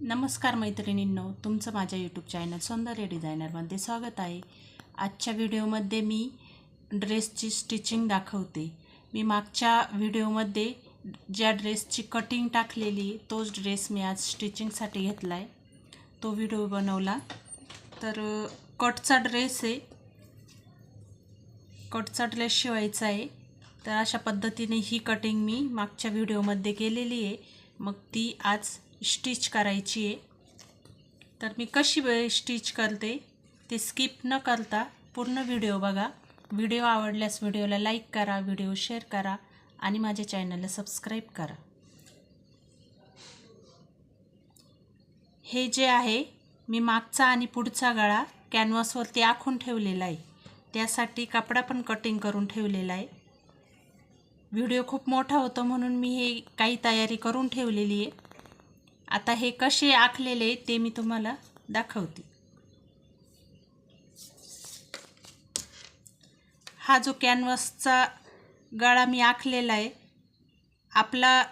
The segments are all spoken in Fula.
नमस्कार मैत्रिणींनो, तुमचं माझ्या यूट्यूब चॅनल सौंदर्य डिझायनरमध्ये स्वागत आहे। आजच्या व्हिडिओमध्ये मी ड्रेसची स्टिचिंग दाखवते। मी मागच्या व्हिडिओमध्ये ज्या ड्रेसची कटिंग टाकलेली तोच ड्रेस मी आज स्टिचिंगसाठी घेतला आहे, तो व्हिडिओ बनवला। तर कटचा ड्रेस आहे, कटचा ड्रेस शिवायचा आहे। तर अशा पद्धतीने ही कटिंग मी मागच्या व्हिडिओमध्ये केलेली आहे, मग ती आज स्टिच करायची आहे। तर मी कशी स्टिच करते ते स्किप न करता पूर्ण व्हिडिओ बघा। व्हिडिओ आवडल्यास व्हिडिओला लाईक करा, व्हिडिओ शेअर करा आणि माझ्या चॅनलला सबस्क्राईब करा। हे जे आहे मी मागचा आणि पुढचा गळा कॅनव्हासवरती आखून ठेवलेला आहे, त्यासाठी कपडा पण कटिंग करून ठेवलेला आहे। व्हिडिओ खूप मोठा होतो म्हणून मी हे काही तयारी करून ठेवलेली आहे। आता हे कसे आखलेले ते मी तुम्हाला दाखवते। हा जो कॅनव्हासचा गळा मी आखलेला आहे, आपला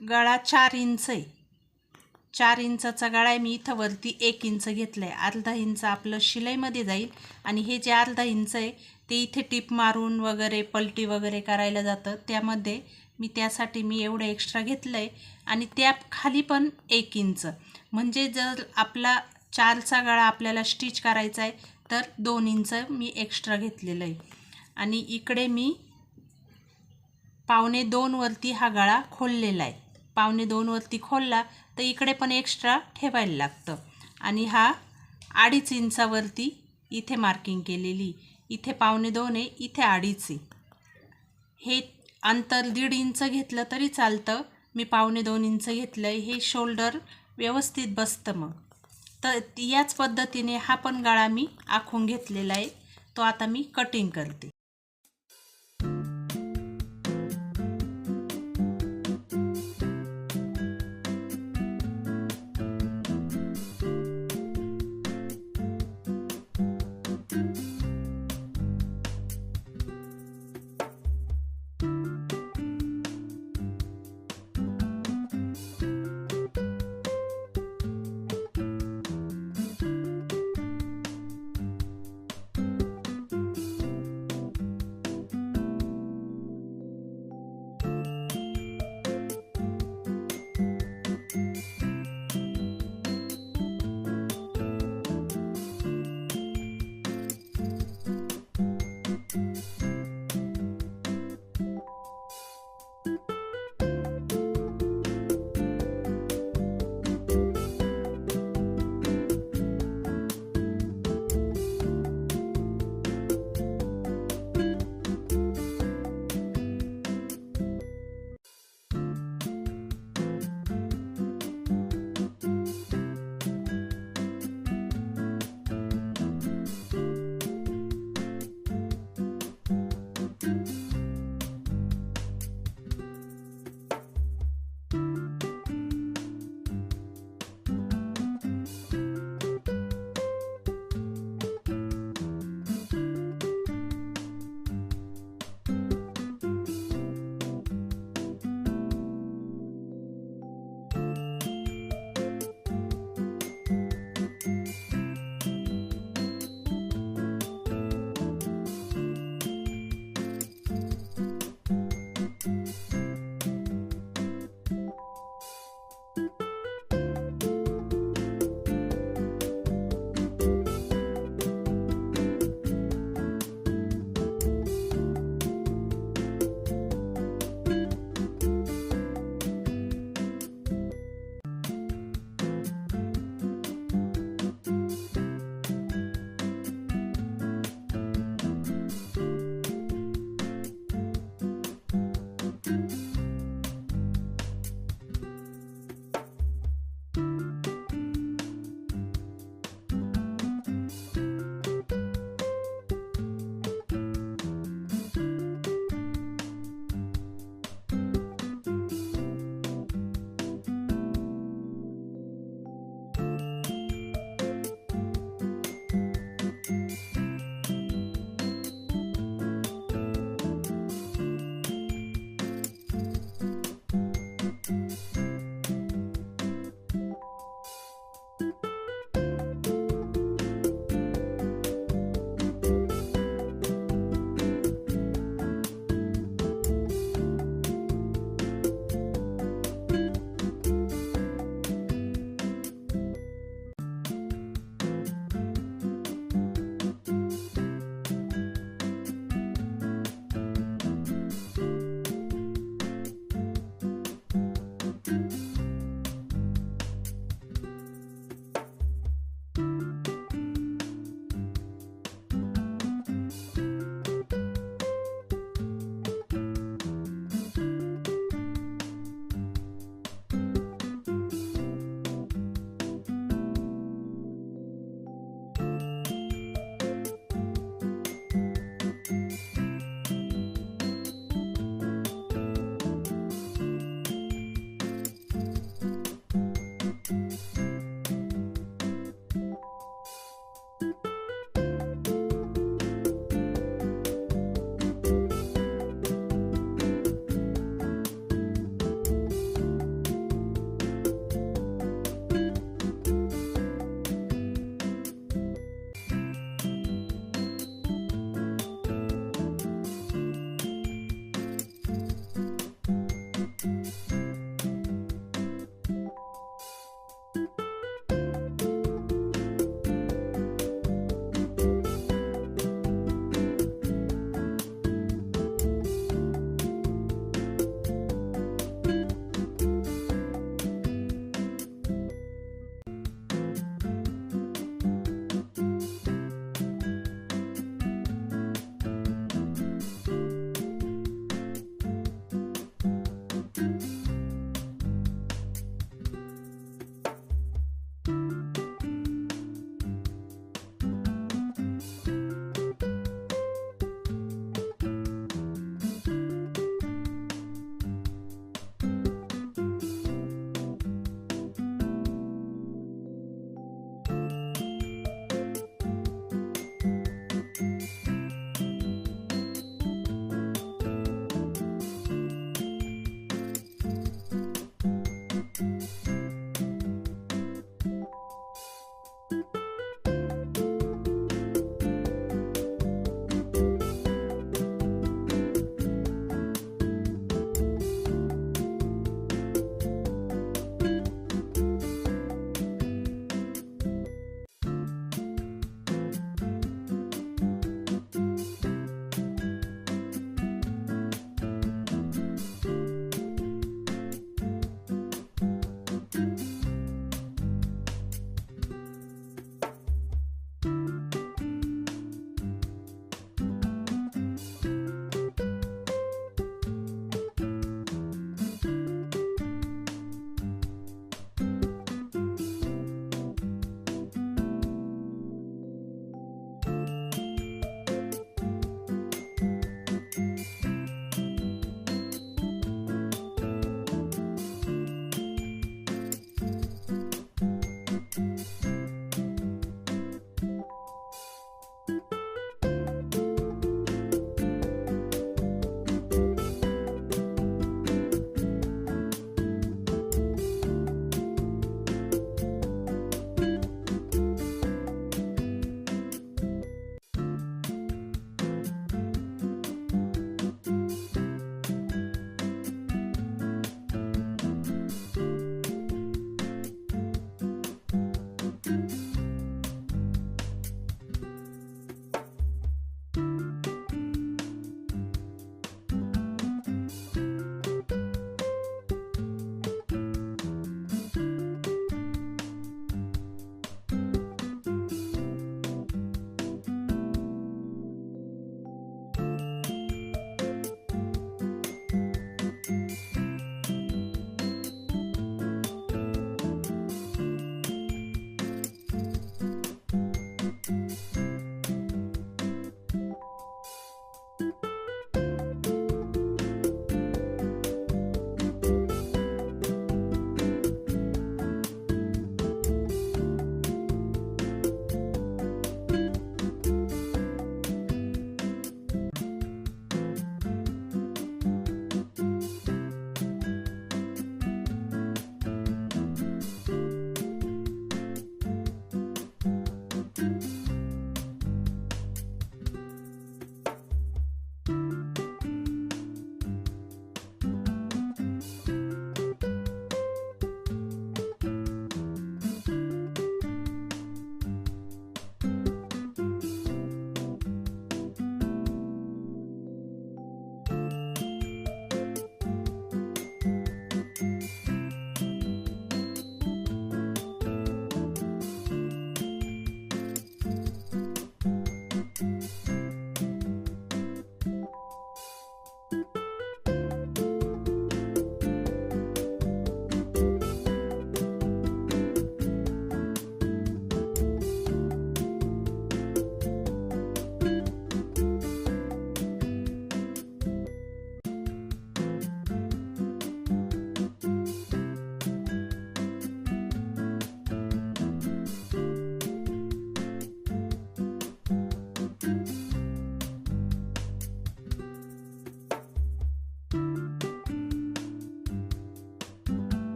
गळा 4 इंच आहे। 4 इंचाचा गळा आहे, मी इथं वरती 1 इंच घेतला आहे। अर्धा इंच आपलं शिलाईमध्ये जाईल आणि हे जे अर्धा इंच आहे ते इथे टिप मारून वगैरे पलटी वगैरे करायला जातं, त्यामध्ये त्यासाठी मी एवढं एक्स्ट्रा घेतलं आहे। आणि त्या खाली पण 1 इंच, म्हणजे जर आपला 4चा गळा आपल्याला स्टिच करायचा आहे तर 2 इंच मी एक्स्ट्रा घेतलेलं आहे। आणि इकडे मी 1.25 वरती हा गळा खोललेला आहे। 1.25 वरती खोलला तर इकडे पण एक्स्ट्रा ठेवायला लागतं। आणि हा 2.5 इंचावरती इथे मार्किंग केलेली, इथे 1.25 आहे, इथे 2.5 आहे। हे अंतर 1.5 इंच घेतलं तरी चालतं, मी 1.25 इंच घेतलं आहे। हे शोल्डर व्यवस्थित बसतं मग। तर याच पद्धतीने हा पण गळा मी आखून घेतलेला आहे, तो आता मी कटिंग करते।